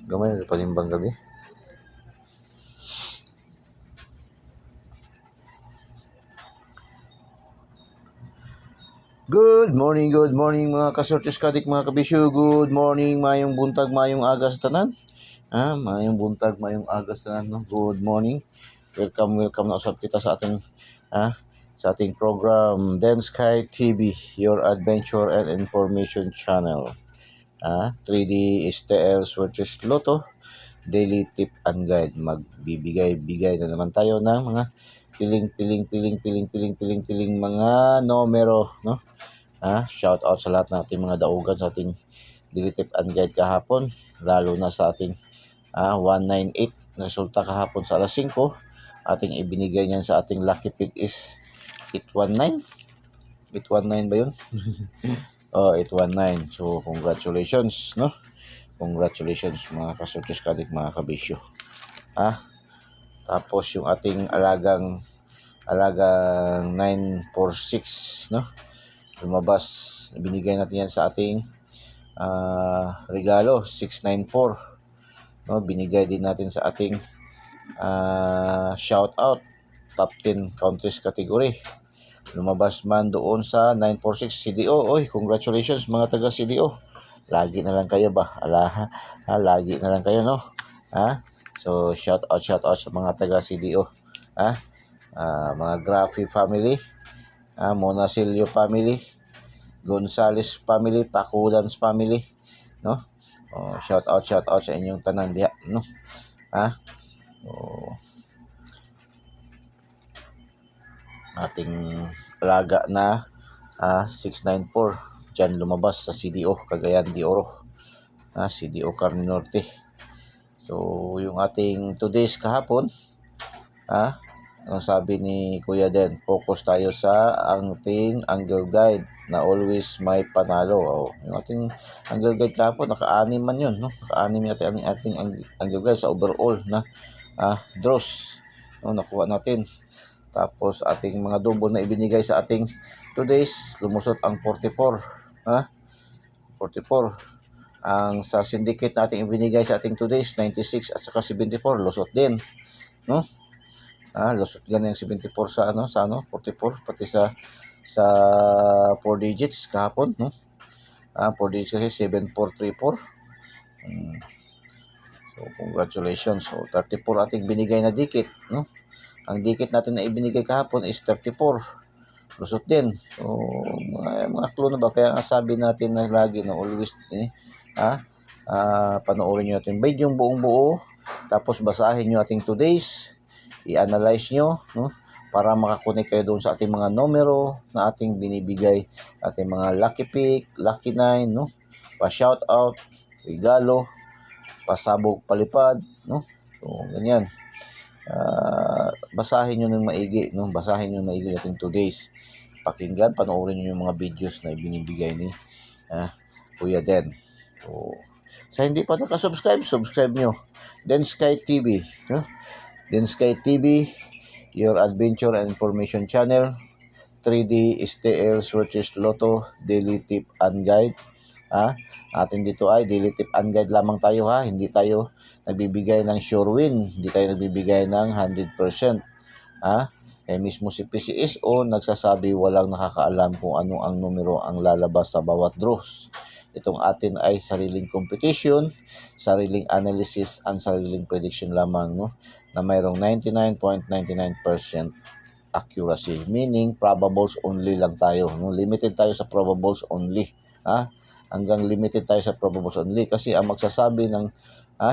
Gamay panimbang gabi. Good morning mga kasortes kadik, mga kabisyo. Good morning, mayong buntag, mayong aga sa tanan. Mayong buntag, mayong aga sa tanan, no? Good morning. Welcome na usab kita sa ating program Den Sky TV, your adventure and information channel. 3D STL Switches Lotto Daily Tip and Guide. Magbibigay na naman tayo ng mga piling mga numero, no? Shout out sa lahat ng ating mga daugan sa ating Daily Tip and Guide kahapon, lalo na sa ating 198 na resulta kahapon sa alas 5. Ating ibinigay niyan sa ating lucky pick is 819 ba yun? 819. So congratulations, no? Congratulations mga kasortes kadik, mga kabisyo. Tapos yung ating alagang 946, no? Lumabas, binigay natin yan sa ating regalo 694, no? Binigay din natin sa ating shout out top 10 countries category. Lumabas man doon sa 946 CDO. Oy, congratulations mga taga CDO. Lagi na lang kayo ba? Lagi na lang kayo, no? So shout out sa mga taga CDO. Mga Grafi family, Monasilio family, Gonzales family, Paculans family, no? Shout out sa inyong tanan diha, no? Ating alaga na 694 dyan lumabas sa CDO Cagayan de Oro, CDO Carmen Norte. So yung ating today's kahapon, ang sabi ni Kuya Den, focus tayo sa ating angle guide na always may panalo. Yung ating angle guide kahapon, naka-anim man yun, no? Naka-anim yung ating angle guide sa overall na draws, no? Nakuha natin. Tapos ating mga double na ibinigay sa ating today's, lumusot ang 44. 44. Ang sa syndicate natin ibinigay sa ating today's 96 at saka 74, lusot din, no? Lusot ganun yung 74 sa 44, pati sa 4 digits kahapon, no? 4 digits kasi 7434. So congratulations. So 34 ating binigay na dikit, no? Ang dikit natin na ibinigay kahapon is 34. Lusot din. So mga clue na ba? Kaya nga sabi natin na lagi na always panoorin nyo natin yung buong buo, tapos basahin nyo ating today's, i-analyze nyo, no? Para makakunik kayo doon sa ating mga numero na ating binibigay, ating mga lucky pick, lucky 9, no? Pa-shout out, regalo, pasabog, palipad, no? So ganyan. Basahin nyo ng maigi, no? Basahin nyo ng maigi ating today's. Pakinggan, panoorin nyo yung mga videos na ibinibigay ni Kuya Den. So, sa hindi pa nakasubscribe, subscribe nyo. Den Sky TV, no? Den Sky TV, your adventure and information channel. 3D STL Switches Lotto Daily Tip and Guide. Atin dito ay daily tip and guide lamang tayo, hindi tayo nagbibigay ng sure win, hindi tayo nagbibigay ng 100%. Mismo si PCSO nagsasabi walang nakakaalam kung ano ang numero ang lalabas sa bawat draws. Itong atin ay sariling competition, sariling analysis, and sariling prediction lamang, no? Na mayroong 99.99% accuracy, meaning probables only lang tayo, no? Limited tayo sa probables only. Hanggang limited tayo sa probables only, kasi ang magsasabi ng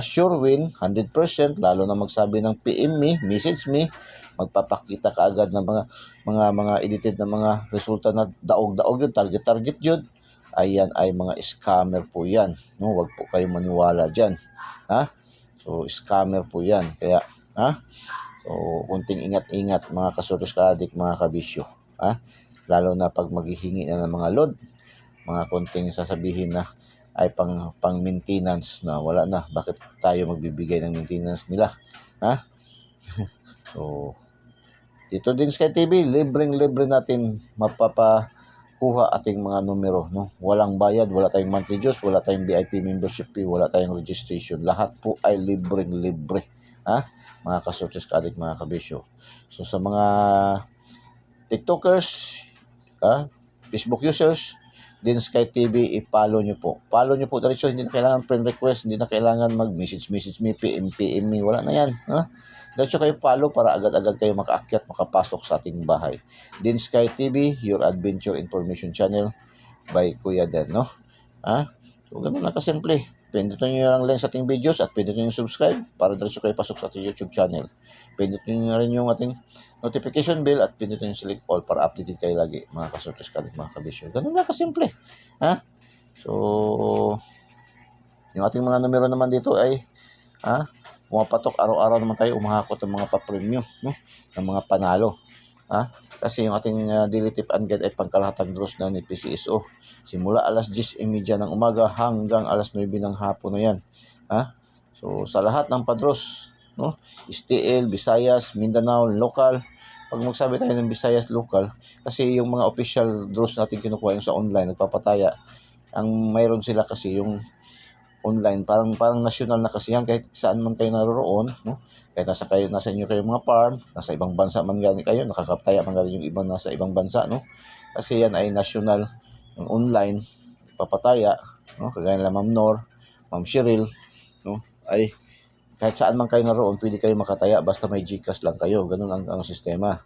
sure win 100%, lalo na magsabi ng PM me, message me, magpapakita kaagad ng mga edited na mga resulta na daog-daog yun, target yun. Ayan ay mga scammer po yan, no? Wag po kayong maniwala dyan. So scammer po yan, kaya so kunting ingat-ingat mga kasortes kadik, mga kabisyo. Lalo na pag maghihingi na ng mga load, mga konting sasabihin na ay pang maintenance na, wala na, bakit tayo magbibigay ng maintenance nila? So dito din Sky TV, libre natin kuha ating mga numero, no? Walang bayad, wala tayong monthly dues, wala tayong VIP membership fee, wala tayong registration. Lahat po ay libreng-libre, ha? Mga ka-Sortes Ka-Addict, mga kabisyo. So sa mga TikTokers, Facebook users, din Sky TV, i-follow nyo po. Follow nyo po diretso, hindi na kailangan friend request, hindi na kailangan mag-message me, PM me, wala na yan. Ha? Diretso kayo follow para agad-agad kayo makaakyat, makapasok sa ating bahay. Din Sky TV, your adventure information channel by Kuya Den, no? So, ganun lang kasimple. Pindutin nyo lang link sa ating videos at pindutin nyo yung subscribe para diretso kayo pasok sa ating YouTube channel. Pindutin nyo rin yung ating notification bell at pindutin nyo select all para updated kayo lagi, mga ka-Sortes Ka-Addict, mga kabisyo. Ganun lang kasimple. So, yung ating mga numero naman dito ay pumapatok araw-araw naman tayo, umahakot ng mga pa-premium, no? Ng mga panalo. Kasi yung ating daily tip and guide ay pangkalahatang draws na ni PCSO. Simula alas 10:30 ng umaga hanggang alas 9 ng hapon na yan. So sa lahat ng padros, no? STL, Visayas, Mindanao, local. Pag magsabi tayo ng Visayas local, kasi yung mga official draws natin kinukuha yung sa online, nagpapataya. Ang mayroon sila kasi yung online, parang national na kasi yan, kahit saan man kayo naroroon, no? Kahit nasa inyo kayo mga farm, nasa ibang bansa man gani kayo, nakakaptaya man gani yung ibang nasa ibang bansa, no? Kasi yan ay national, yung online papataya, no? Kagaya nila Ma'am Nor, Ma'am Cheryl, no? Ay kahit saan man kayo naroon, pwede kayo makataya basta may GCash lang kayo. Ganun ang sistema,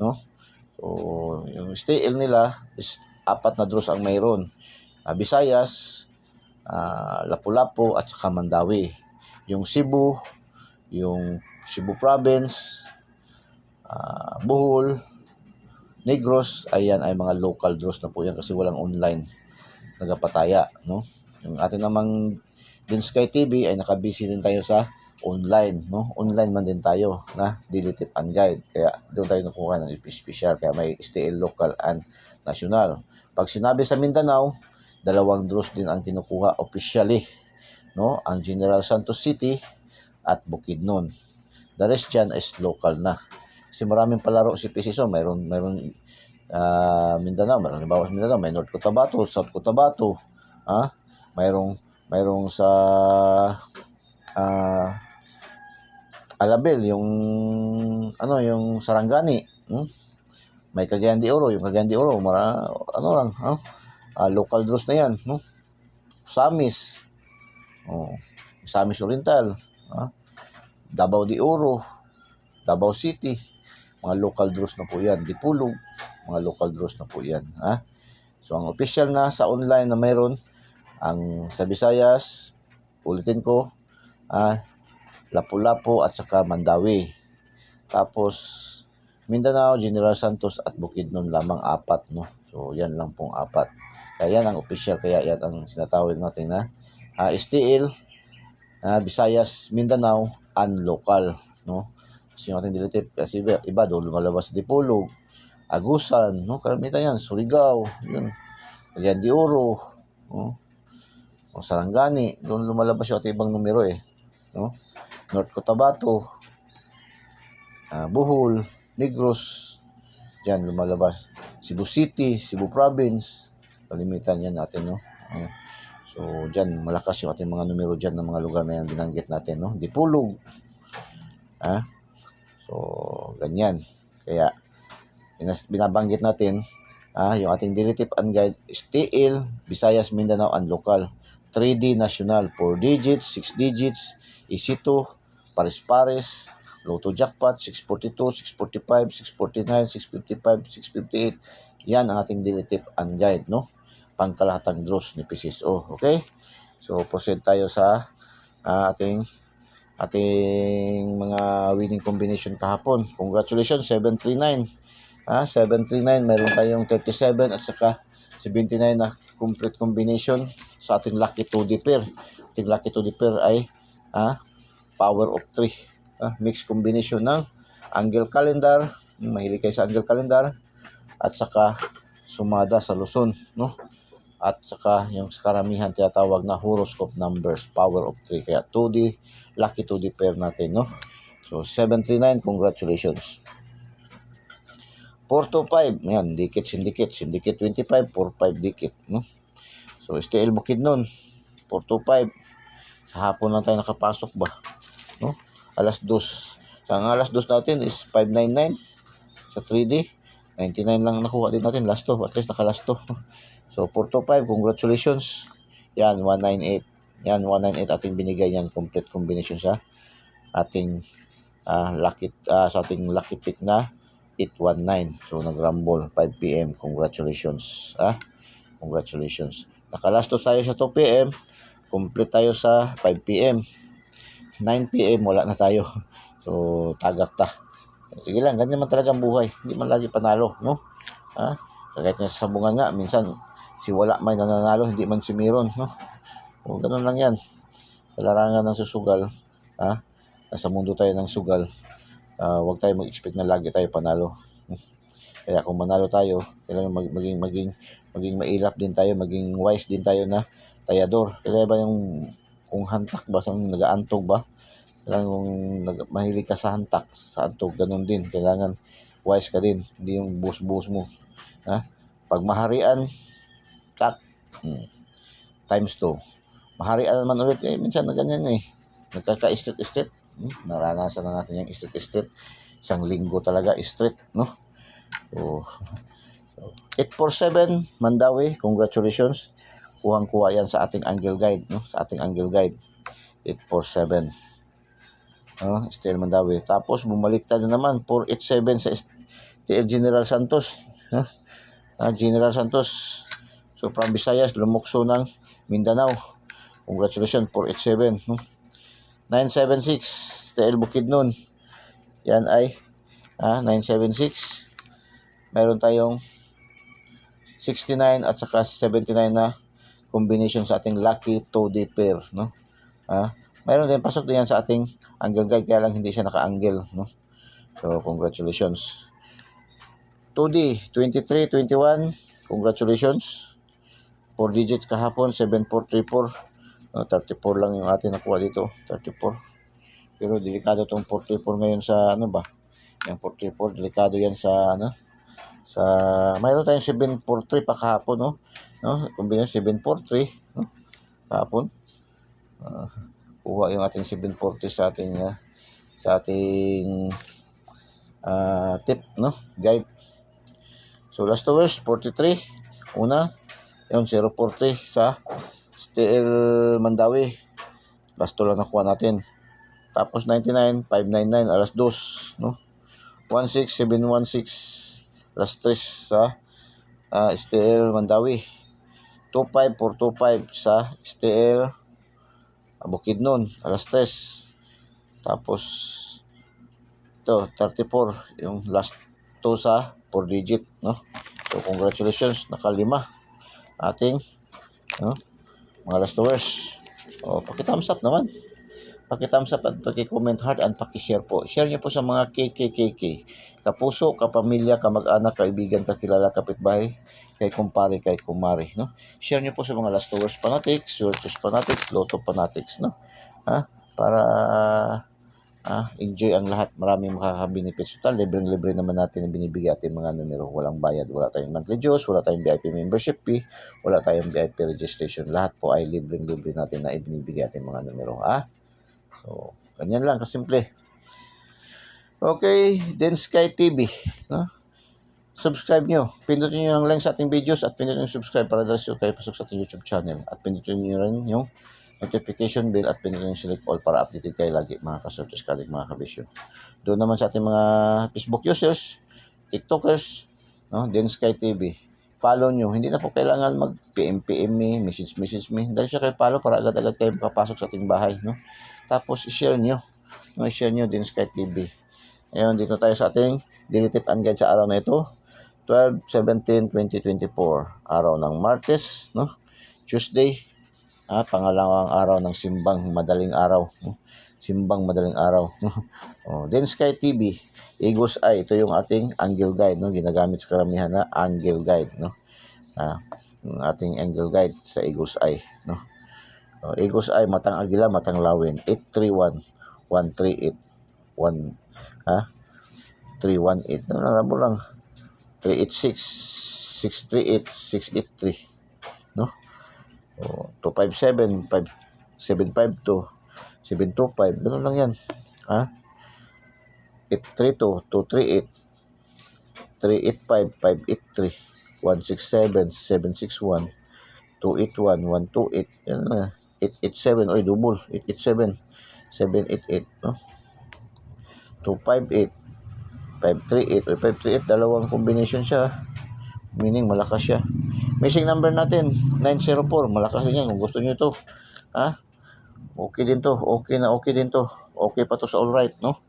no? So yung STL nila is 4 na draws ang mayroon. Visayas, Lapu-Lapu at saka Mandawi. Yung Cebu Province, Bohol, Negros, ayan ay mga local draws na po yan kasi walang online nagapataya, no? Yung atin namang din Sky TV ay nakabisi din tayo sa online, no? Online man din tayo na daily tip and guide. Kaya doon tayo nakuha ng special, kaya may STL local and national. Pag sinabi sa Mindanao, 2 draws din ang kinukuha officially, no? Ang General Santos City at Bukidnon. The rest dyan is local na. Kasi maraming palaro si PCSO. Mayroon Mindanao, Mindanao, may North Cotabato, South Cotabato, mayroong sa Alabel, yung Sarangani, may Cagayan de Oro, local draws na yan, no? Samis, Samis Oriental, Davao de Oro, Davao City, mga local draws na po yan. Dipulog, mga local draws na po yan. So ang official na sa online na mayroon, ang sa Visayas, ulitin ko, Lapu-Lapu at saka Mandawi. Tapos Mindanao, General Santos at Bukidnon lamang 4, no? So yan lang pong 4. Kaya yan ang official, kaya yan ang sinatawag natin na STL, Visayas, Mindanao, and local, no? Kasi yung ating dilitip, kasi iba doon lumalabas Dipolog, Agusan, no? Karamitan yan, Surigao, yun, Cagayan de Oro, no? O Sarangani, doon lumalabas yung ating ibang numero, no? North Cotabato, Bohol, Negros, dyan lumalabas. Cebu City, Cebu Province, kalimitan yan natin, no? So dyan malakas yung ating mga numero dyan ng mga lugar na yan binanggit natin, no? Dipulog, so ganyan. Kaya binabanggit natin yung ating daily tip and guide, STL, Visayas, Mindanao, and local. 3D national, 4 digits, 6 digits, EC2, pares-pares, Lotto Jackpot, 642, 645, 649, 655, 658. Yan ang ating daily tip and guide, no? Pangkalahatang draws ni PCSO. Okay? So proceed tayo sa ating mga winning combination kahapon. Congratulations, 739. 739, meron tayong 37 at saka 79 na complete combination sa ating lucky 2D pair. Ating lucky 2D pair ay power of 3. Mixed combination ng angle calendar, mahilig kayo sa angle calendar, at saka sumada sa Luzon, no? At saka yung karamihan tinatawag na horoscope numbers, power of 3. Kaya 2D, lucky 2D pair natin, no? So 739, congratulations. 425, yan, dikit, syndicate 25, 45 dikit, no? So, STL Bukidnon, 425. Sa hapon lang tayo nakapasok ba, no? Alas 2. Sa alas 2 natin is 599 sa 3D. 99 lang nakuha din natin, last 2, at least naka last 2. So, 425, congratulations. Yan, 198. Yan, 198 ating binigay yan, complete combination sa ating sa ating lucky pick na 819. So, nag-rumble 5 PM. Congratulations. Congratulations. Nakalastos tayo sa 2 PM. Complete tayo sa 5 PM. 9 PM, wala na tayo. So, tagak ta. Sige lang, ganyan man talaga ang buhay. Hindi man lagi panalo, no? Kahit nga sa sabungan nga, minsan si wala may nananalo, hindi man si meron, no? So, ganun lang yan. Sa larangan ng susugal, nasa mundo tayo ng sugal, huwag tayo mag-expect na lagi tayo panalo. Kaya kung manalo tayo, kailangan maging mailap din tayo, maging wise din tayo na tayador. Kaya ba yung kung hantak ba, nag-aantog ba? Kailangan kung mahilig ka sa hantak, sa antog, ganun din. Kailangan wise ka din, hindi yung buhos-buhos mo. Pag maharian, times 2. Maharian naman ulit, minsan na ganyan nagkaka-street. Naranasan na natin yung street. Isang linggo talaga, street, no? So, 847, Mandawi, congratulations. Kuhang-kuha yan sa ating angle guide, no? Sa ating angle guide, 847. STL Mandawi. Tapos bumaliktad na naman 487 sa STL General Santos. General Santos. So from Visayas, lumukso ng Mindanao. Congratulations, 487. 976 STL Bukidnon. Yan ay 976. Meron tayong 69 at saka 79 na combination sa ating lucky 2D pair, no? Mayroon din pasok din yan sa ating angle guide, kaya lang hindi siya naka-angle, no? So, congratulations. 2D, 23, 21, congratulations. 4 digits kahapon, 7434. 34 lang yung atin nakuha dito, 34. Pero delikado tong 434 ngayon sa Yung 434, delikado yan sa mayroon tayong 743 pa kahapon, no? Combination 743, no? Kahapon. Kuha yung ating 740 sa ating tip, no? Guide. So last hours 43 una, yung 040 sa STL Mandawi, basto lang nakuha natin. Tapos 99 599 alas 2, no? 16716 alas 3 sa STL Mandawi. 25425 sa STL Bukidnon, alas 3. Tapos ito 34 yung last 2 sa 4 digit, no? So congratulations, nakalima ating mga last hours. Paki-thumbs up naman. Paki-thumbs up at paki-comment heart and paki-share po. Share niyo po sa mga KKKK. Kapuso, kapamilya, kamag-anak, kaibigan, kakilala, kapitbahay, kay kumpare, kay kumari, no? Share niyo po sa mga last hours fanatics, Swelters fanatics, Lotto fanatics, no? Para enjoy ang lahat. Maraming makaka-benefits. Total, libreng-libre naman natin ang binibigay ating mga numero. Walang bayad. Wala tayong monthly dues, wala tayong VIP membership fee, wala tayong VIP registration. Lahat po ay libreng-libre natin na ibinibigay ating mga numero. So, ganyan lang, kasimple. Okay, then Sky TV, no? Subscribe nyo. Pindutin nyo ang link sa ating videos at pindutin nyo subscribe para dahil kayo pasok sa ating YouTube channel. At pindutin nyo rin yung notification bell at pindutin nyo select all para updated kayo lagi, mga ka-searchers, mga kabisyo. Doon naman sa ating mga Facebook users, TikTokers, no? Then Sky TV. Follow nyo. Hindi na po kailangan mag-PM me, message me. Dahil siya kayo follow para agad-agad kayo makapasok sa ating bahay, no? Tapos i-share nyo. No, i-share nyo din Sky TV. Ngayon, dito tayo sa ating daily tip and guide sa araw na ito. 12/17/2024, araw ng Martes, no? Tuesday, pangalawang araw ng simbang madaling araw, no? Simbang madaling araw. Then Sky TV, Eagle's Eye, ito yung ating angle guide, no? Ginagamit sa karamihan na angle guide, no? Yung ating angle guide sa Eagle's Eye, no? Eagle's Eye, matang agila, matang lawin, 831-138-1 318. Ano lang, 386, 638, 683, no? O, 257, 752, 725, ganun lang yan. Ha? 832, 238, 385, 583, 167, 761, 281, 128, yan na. 887, oy, double, 887, 788, no? 258, 538, oy, 538, dalawang combination siya. Meaning, malakas siya. Missing number natin, 904, malakas din yan kung gusto nyo ito. Ha? Okay din to, okay na okay din to. Okay pa to sa all right, no?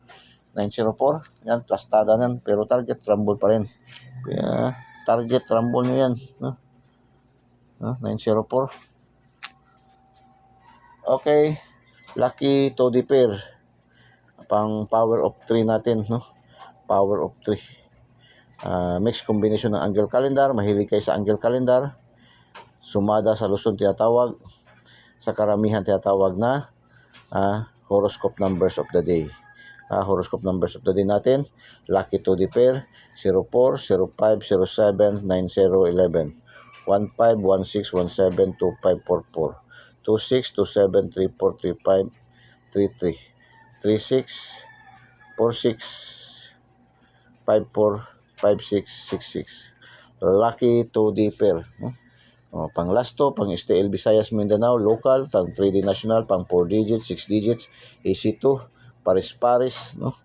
904, yan, plastada nan, pero target rumble pa rin. Kaya, target rumble nyo yan, no? 904. Okay, lucky to the pair. Pang power of 3 natin, no? Power of 3. Mixed combination ng angle calendar. Mahilig kayo sa angle calendar. Sumada sa Luzon tinatawag. Sa karamihan tinatawag na horoscope numbers of the day. Horoscope numbers of the day natin. Lucky to the pair. 04, 05, 07, 90, 11. 15, 16, 17, 25, 44. 26, 27, 34, 35, 33. 36, 46, 54, 56, 66. Lucky to the pair. Pang Lasto, pang STL Visayas Mindanao, local, pang 3D national, pang 4 digits, 6 digits, AC2, Paris, no?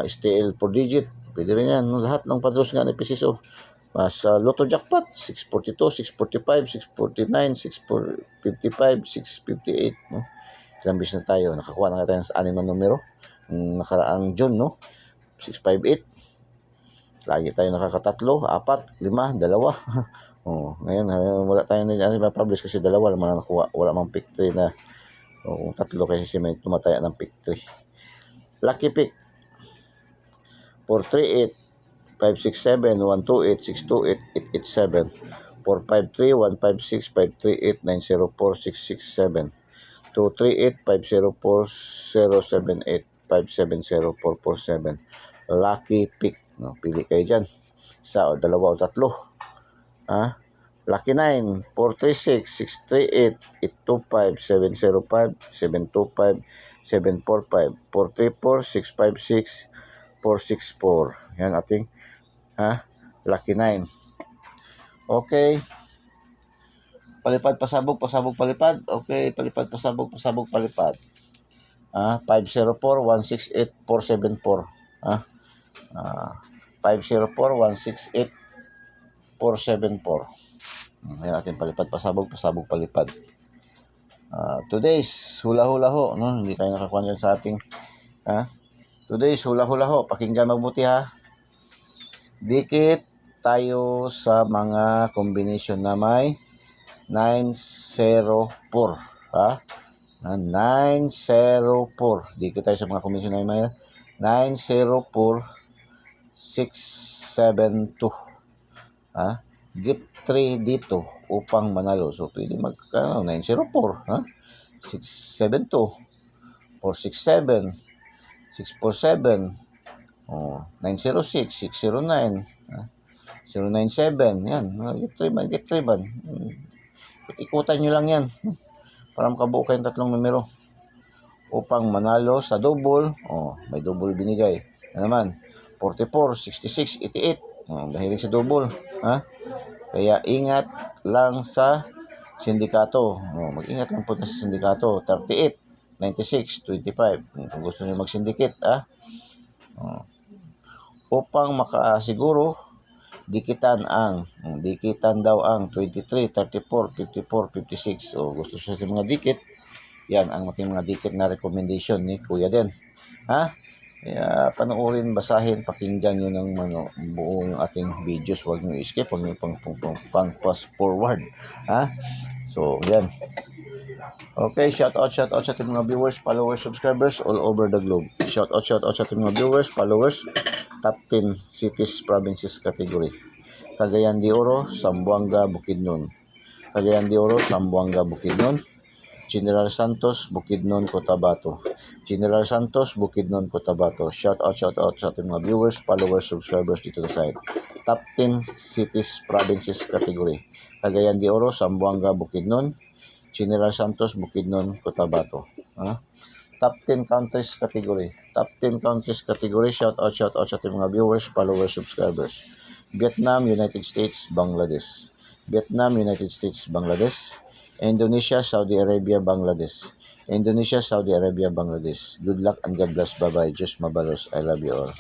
STL 4 digit, pwede rin yan, no? Lahat ng padros nga ni Pisiso. Sa Lotto Jackpot, 642, 645, 649, 655, 658, no? Ilang bis na tayo, nakakuha na tayo sa 6 na numero. Nakaraang June, no? 658. Lagi tayo nakakatatlo, 4, 5, 2. Ngayon, wala tayong publish kasi 2 naman nakuha. Wala mang pick 3 na. Kung 3 kasi may tumataya ng pick 3. Lucky pick. 438, 567, 128, 628, 887. 453, 156, 538, 904, 667. 238, 504, 078, 570, 447. Lucky pick. No, pili kayo dyan. Isa o 2 o 3. Lucky 9, 436, 638, 825, 705, 725, 745, 434, 656, 464. Yan ating lucky 9. Okay. Palipad, pasabog, palipad. Okay, palipad, pasabog, palipad. 504, 168, 474. 504, 168, 474. Ayan natin, palipad, pasabog, palipad. Today's hula-hula ho, no? Hindi tayo nakakuha dyan sa ating today's hula-hula ho. Pakinggan mabuti ha. Dikit tayo sa mga combination na may 904. 904. Dikit tayo sa mga combination na may 904, 672. Get 3 dito upang manalo. So, pwede 904. 672. 467. 647. 906. 609. 097. Yan. Get 3 ba? Ikutan nyo lang yan. Para makabuo kayong 3 numero. Upang manalo sa double. May double binigay. Naman. 44, 66, 88. Mahilig sa double. Kaya ingat lang sa sindikato. Mag-ingat lang po sa sindikato. 38, 96, 25. Kung gusto niyo mag-syndicate, upang makasiguro, dikitan daw ang 23, 34, 54, 56. Gusto siya sa mga dikit. Yan ang ating mga dikit na recommendation ni Kuya Den. Kaya panoorin, basahin, pakinggan nyo ng buo yung ating videos. Huwag nyo i-skip, huwag nyo pang fast forward. So, yan. Okay, shout out sa ating mga viewers, followers, subscribers all over the globe. Shout out sa ating mga viewers, followers, top 10 cities, provinces category. Cagayan de Oro, Zamboanga, Bukidnon. Cagayan de Oro, Zamboanga, Bukidnon. General Santos, Bukidnon, Cotabato. General Santos, Bukidnon, Cotabato. Shout out sa ating mga viewers, followers, subscribers dito sa site. Top 10 cities, provinces category. Cagayan de Oro, Zamboanga, Bukidnon. General Santos, Bukidnon, Cotabato. Top 10 countries category. Top 10 countries category. Shout out sa ating mga viewers, followers, subscribers. Vietnam, United States, Bangladesh. Vietnam, United States, Bangladesh. Indonesia, Saudi Arabia, Bangladesh. Indonesia, Saudi Arabia, Bangladesh. Good luck and God bless. Bye-bye. Just mabalos. I love you all.